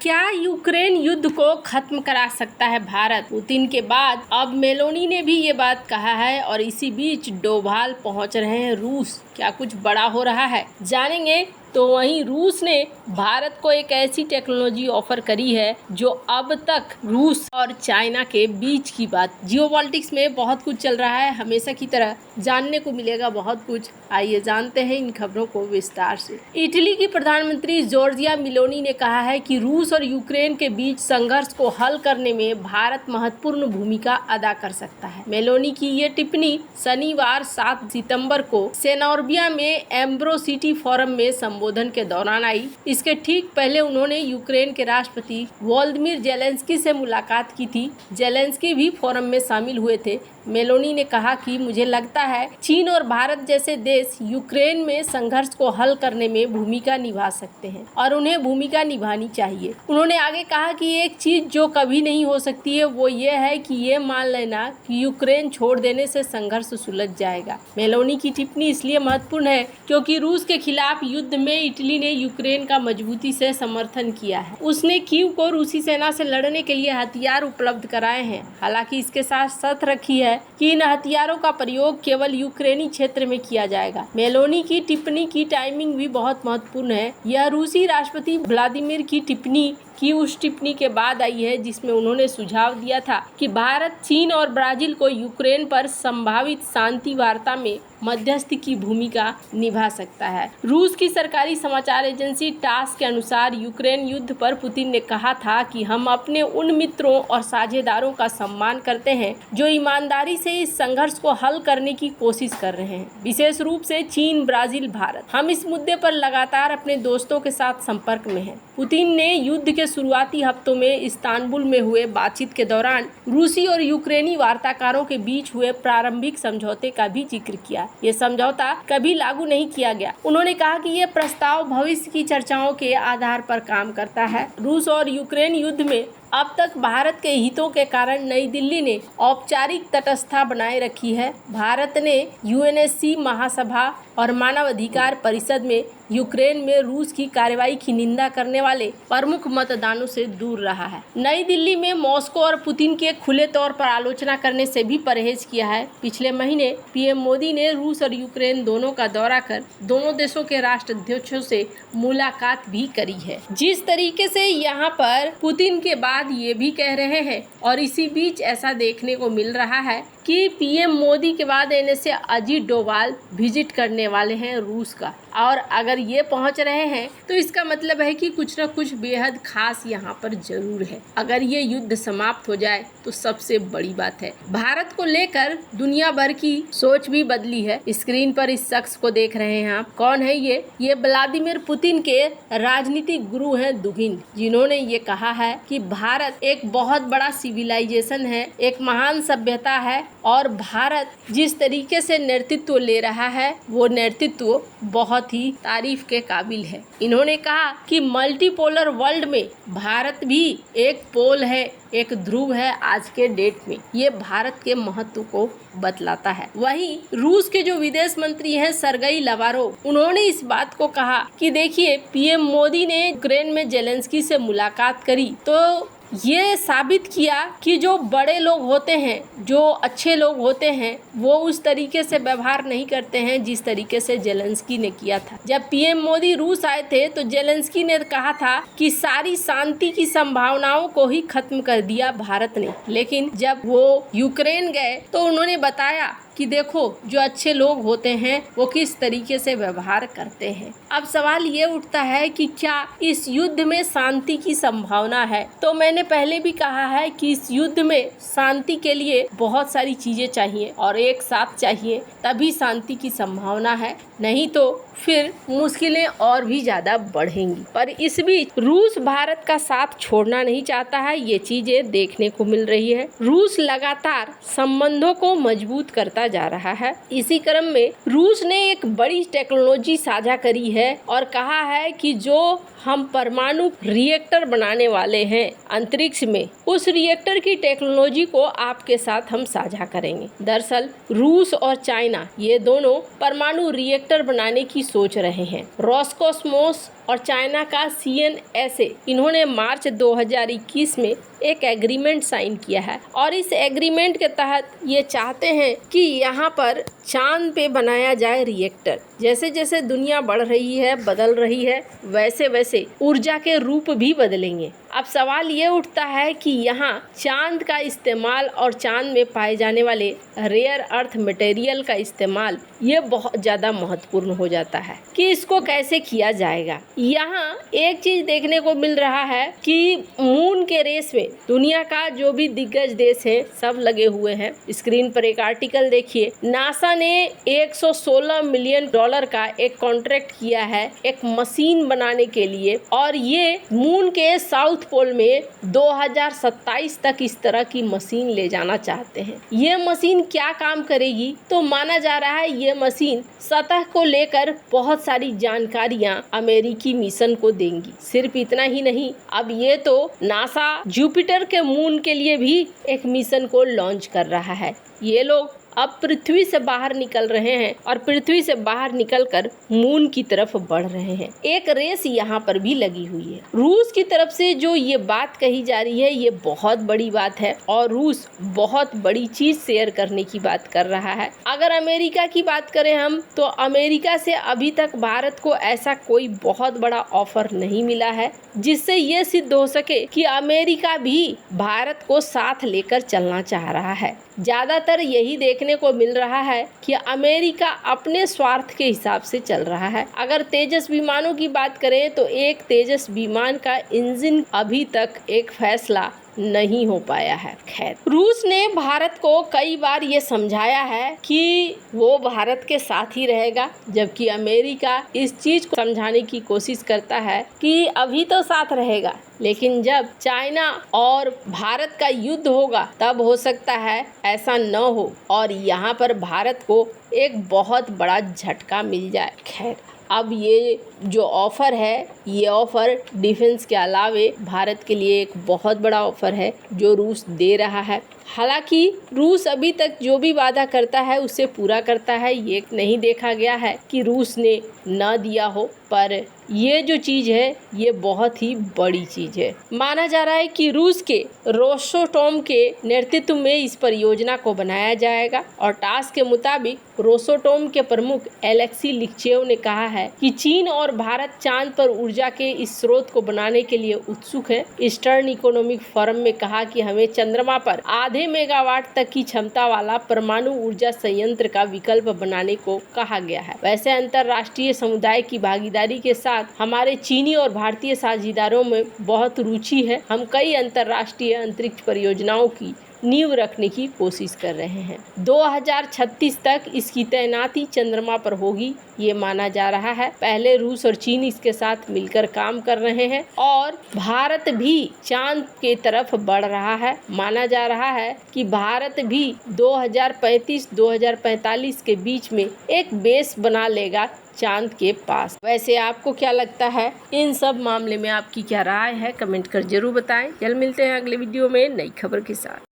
क्या यूक्रेन युद्ध को खत्म करा सकता है भारत? पुतिन के बाद अब मेलोनी ने भी ये बात कहा है और इसी बीच डोभाल पहुंच रहे हैं रूस। क्या कुछ बड़ा हो रहा है, जानेंगे। तो वहीं रूस ने भारत को एक ऐसी टेक्नोलॉजी ऑफर करी है जो अब तक रूस और चाइना के बीच की बात। जियोपॉलिटिक्स में बहुत कुछ चल रहा है, हमेशा की तरह जानने को मिलेगा बहुत कुछ। आइए जानते हैं इन खबरों को विस्तार से। इटली की प्रधानमंत्री जॉर्जिया मेलोनी ने कहा है कि रूस और यूक्रेन के बीच संघर्ष को हल करने में भारत महत्वपूर्ण भूमिका अदा कर सकता है। मेलोनी की ये टिप्पणी शनिवार 7 सितंबर को सेनोर्बिया में एम्ब्रोसिटी फोरम में संबोधन के दौरान आई। इसके ठीक पहले उन्होंने यूक्रेन के राष्ट्रपति वोलोदिमीर जेलेंस्की से मुलाकात की थी। जेलेंस्की भी फोरम में शामिल हुए थे। मेलोनी ने कहा कि मुझे लगता है चीन और भारत जैसे देश यूक्रेन में संघर्ष को हल करने में भूमिका निभा सकते हैं और उन्हें भूमिका निभानी चाहिए। उन्होंने आगे कहा कि एक चीज जो कभी नहीं हो सकती है वो ये है कि ये मान लेना कि यूक्रेन छोड़ देने से संघर्ष सुलझ जाएगा। मेलोनी की टिप्पणी इसलिए महत्वपूर्ण है क्योंकि रूस के खिलाफ युद्ध में इटली ने यूक्रेन का मजबूती से समर्थन किया है। उसने कीव को रूसी सेना से लड़ने के लिए हथियार उपलब्ध कराए हैं। हालांकि इसके साथ शर्त रखी है कि इन हथियारों का प्रयोग केवल यूक्रेनी क्षेत्र में किया जाएगा। मेलोनी की टिप्पणी की टाइमिंग भी बहुत महत्वपूर्ण है। यह रूसी राष्ट्रपति व्लादिमीर की टिप्पणी की उस टिप्पणी के बाद आई है जिसमें उन्होंने सुझाव दिया था कि भारत, चीन और ब्राजील को यूक्रेन पर संभावित शांति वार्ता में मध्यस्थी की भूमिका निभा सकता है। रूस की सरकारी समाचार एजेंसी टास के अनुसार यूक्रेन युद्ध पर पुतिन ने कहा था कि हम अपने उन मित्रों और साझेदारों का सम्मान करते हैं जो ईमानदारी से इस संघर्ष को हल करने की कोशिश कर रहे हैं, विशेष रूप से चीन, ब्राजील, भारत। हम इस मुद्दे पर लगातार अपने दोस्तों के साथ संपर्क में हैं। पुतिन ने युद्ध के शुरुआती हफ्तों में इस्तांबुल में हुए बातचीत के दौरान रूसी और यूक्रेनी वार्ताकारों के बीच हुए प्रारंभिक समझौते का भी जिक्र किया। ये समझौता कभी लागू नहीं किया गया। उन्होंने कहा कि ये प्रस्ताव भविष्य की चर्चाओं के आधार पर काम करता है। रूस और यूक्रेन युद्ध में अब तक भारत के हितों के कारण नई दिल्ली ने औपचारिक तटस्थता बनाए रखी है। भारत ने यूएनएससी महासभा और मानवाधिकार परिषद में यूक्रेन में रूस की कार्रवाई की निंदा करने वाले प्रमुख मतदानों से दूर रहा है। नई दिल्ली में मॉस्को और पुतिन के खुले तौर पर आलोचना करने से भी परहेज किया है। पिछले महीने पीएम मोदी ने रूस और यूक्रेन दोनों का दौरा कर दोनों देशों के राष्ट्राध्यक्षों से मुलाकात भी करी है। जिस तरीके से यहाँ पर पुतिन के बाद ये भी कह रहे हैं और इसी बीच ऐसा देखने को मिल रहा है कि पीएम मोदी के बाद एनएसए अजीत डोभाल विजिट करने वाले हैं रूस का, और अगर ये पहुंच रहे हैं तो इसका मतलब है कि कुछ न कुछ बेहद खास यहाँ पर जरूर है। अगर ये युद्ध समाप्त हो जाए तो सबसे बड़ी बात है। भारत को लेकर दुनिया भर की सोच भी बदली है। स्क्रीन पर इस शख्स को देख रहे हैं आप। कौन है ये व्लादिमीर पुतिन के राजनीतिक गुरु हैं दुगिन, जिन्होंने ये कहा है कि भारत एक बहुत बड़ा सिविलाइजेशन है, एक महान सभ्यता है और भारत जिस तरीके से नेतृत्व ले रहा है वो नेतृत्व बहुत ही तारीफ के काबिल है। इन्होंने कहा कि मल्टीपोलर वर्ल्ड में भारत भी एक पोल है, एक ध्रुव है आज के डेट में। ये भारत के महत्व को बतलाता है। वहीं रूस के जो विदेश मंत्री हैं सर्गेई लावरोव, उन्होंने इस बात को कहा कि देखिए पीएम मोदी ने यूक्रेन में जेलेंस्की से मुलाकात करी तो ये साबित किया कि जो बड़े लोग होते हैं, जो अच्छे लोग होते हैं, वो उस तरीके से व्यवहार नहीं करते हैं जिस तरीके से जेलेंस्की ने किया था। जब पीएम मोदी रूस आए थे तो जेलेंस्की ने कहा था कि सारी शांति की संभावनाओं को ही खत्म कर दिया भारत ने, लेकिन जब वो यूक्रेन गए तो उन्होंने बताया कि देखो जो अच्छे लोग होते हैं वो किस तरीके से व्यवहार करते हैं। अब सवाल ये उठता है कि क्या इस युद्ध में शांति की संभावना है? तो मैंने पहले भी कहा है कि इस युद्ध में शांति के लिए बहुत सारी चीजें चाहिए और एक साथ चाहिए, तभी शांति की संभावना है, नहीं तो फिर मुश्किलें और भी ज्यादा बढ़ेंगी। पर इस बीच रूस भारत का साथ छोड़ना नहीं चाहता है, ये चीजें देखने को मिल रही है। रूस लगातार संबंधों को मजबूत करता जा रहा है। इसी क्रम में रूस ने एक बड़ी टेक्नोलॉजी साझा करी है और कहा है कि जो हम परमाणु रिएक्टर बनाने वाले हैं अंतरिक्ष में, उस रिएक्टर की टेक्नोलॉजी को आपके साथ हम साझा करेंगे। दरअसल रूस और चाइना ये दोनों परमाणु रिएक्टर बनाने की सोच रहे हैं। रोसकोसमोस और चाइना का CNSA, इन्होंने मार्च 2021 में एक एग्रीमेंट साइन किया है और इस एग्रीमेंट के तहत ये चाहते हैं कि यहाँ पर चांद पे बनाया जाए रिएक्टर। जैसे जैसे दुनिया बढ़ रही है, बदल रही है, वैसे वैसे ऊर्जा के रूप भी बदलेंगे। अब सवाल ये उठता है कि यहाँ चांद का इस्तेमाल और चांद में पाए जाने वाले रेयर अर्थ मटेरियल का इस्तेमाल ये बहुत ज़्यादा महत्वपूर्ण हो जाता है कि इसको कैसे किया जाएगा। यहाँ एक चीज़ देखने को मिल रहा है कि मून के रेस में दुनिया का जो भी दिग्गज देश है सब लगे हुए हैं। स्क्रीन पर एक आर्टिकल देखिए, नासा ने $116 मिलियन का एक कॉन्ट्रैक्ट किया है एक मशीन बनाने के लिए और ये मून के साउथ पोल में 2027 तक इस तरह की मशीन ले जाना चाहते हैं। ये मशीन क्या काम करेगी? तो माना जा रहा है ये मशीन सतह को लेकर बहुत सारी जानकारियां अमेरिकी मिशन को देंगी। सिर्फ इतना ही नहीं, अब ये तो नासा जुपिटर के मून के लिए भी एक मिशन को लॉन्च कर रहा है। ये लोग अब पृथ्वी से बाहर निकल रहे हैं और पृथ्वी से बाहर निकलकर मून की तरफ बढ़ रहे हैं। एक रेस यहाँ पर भी लगी हुई है। रूस की तरफ से जो ये बात कही जा रही है ये बहुत बड़ी बात है और रूस बहुत बड़ी चीज शेयर करने की बात कर रहा है। अगर अमेरिका की बात करें हम, तो अमेरिका से अभी तक भारत को ऐसा कोई बहुत बड़ा ऑफर नहीं मिला है जिससे ये सिद्ध हो सके कि अमेरिका भी भारत को साथ लेकर चलना चाह रहा है। ज्यादातर यही देखने को मिल रहा है कि अमेरिका अपने स्वार्थ के हिसाब से चल रहा है। अगर तेजस विमानों की बात करें तो एक तेजस विमान का इंजन अभी तक एक फैसला नहीं हो पाया है। खैर, रूस ने भारत को कई बार ये समझाया है कि वो भारत के साथ ही रहेगा, जबकि अमेरिका इस चीज को समझाने की कोशिश करता है कि अभी तो साथ रहेगा, लेकिन जब चाइना और भारत का युद्ध होगा तब हो सकता है ऐसा न हो और यहाँ पर भारत को एक बहुत बड़ा झटका मिल जाए। खैर, अब ये जो ऑफ़र है ये ऑफ़र डिफेंस के अलावे भारत के लिए एक बहुत बड़ा ऑफ़र है जो रूस दे रहा है। हालांकि रूस अभी तक जो भी वादा करता है उसे पूरा करता है। ये नहीं देखा गया है कि रूस ने न दिया हो, पर ये जो चीज़ है ये बहुत ही बड़ी चीज़ है। माना जा रहा है कि रूस के रोसोटोम के नेतृत्व में इस परियोजना को बनाया जाएगा और टास्क के मुताबिक रोसोटोम के प्रमुख एलेक्सी लिक्चेव ने कहा है कि चीन और भारत चांद पर ऊर्जा के इस स्रोत को बनाने के लिए उत्सुक है। ईस्टर्न इकोनॉमिक फोरम में कहा कि हमें चंद्रमा पर आधे मेगावाट तक की क्षमता वाला परमाणु ऊर्जा संयंत्र का विकल्प बनाने को कहा गया है। वैसे अंतर्राष्ट्रीय समुदाय की भागीदारी के साथ हमारे चीनी और भारतीय साझेदारों में बहुत रुचि है। हम कई अंतर्राष्ट्रीय अंतरिक्ष परियोजनाओं की नींव रखने की कोशिश कर रहे हैं। 2036 तक इसकी तैनाती चंद्रमा पर होगी, ये माना जा रहा है। पहले रूस और चीन इसके साथ मिलकर काम कर रहे हैं और भारत भी चांद के तरफ बढ़ रहा है। माना जा रहा है कि भारत भी 2035-2045 के बीच में एक बेस बना लेगा चांद के पास। वैसे आपको क्या लगता है? इन सब मामले में आपकी क्या राय है? कमेंट कर जरूर बताएं। जल्द मिलते हैं अगले वीडियो में नई खबर के साथ।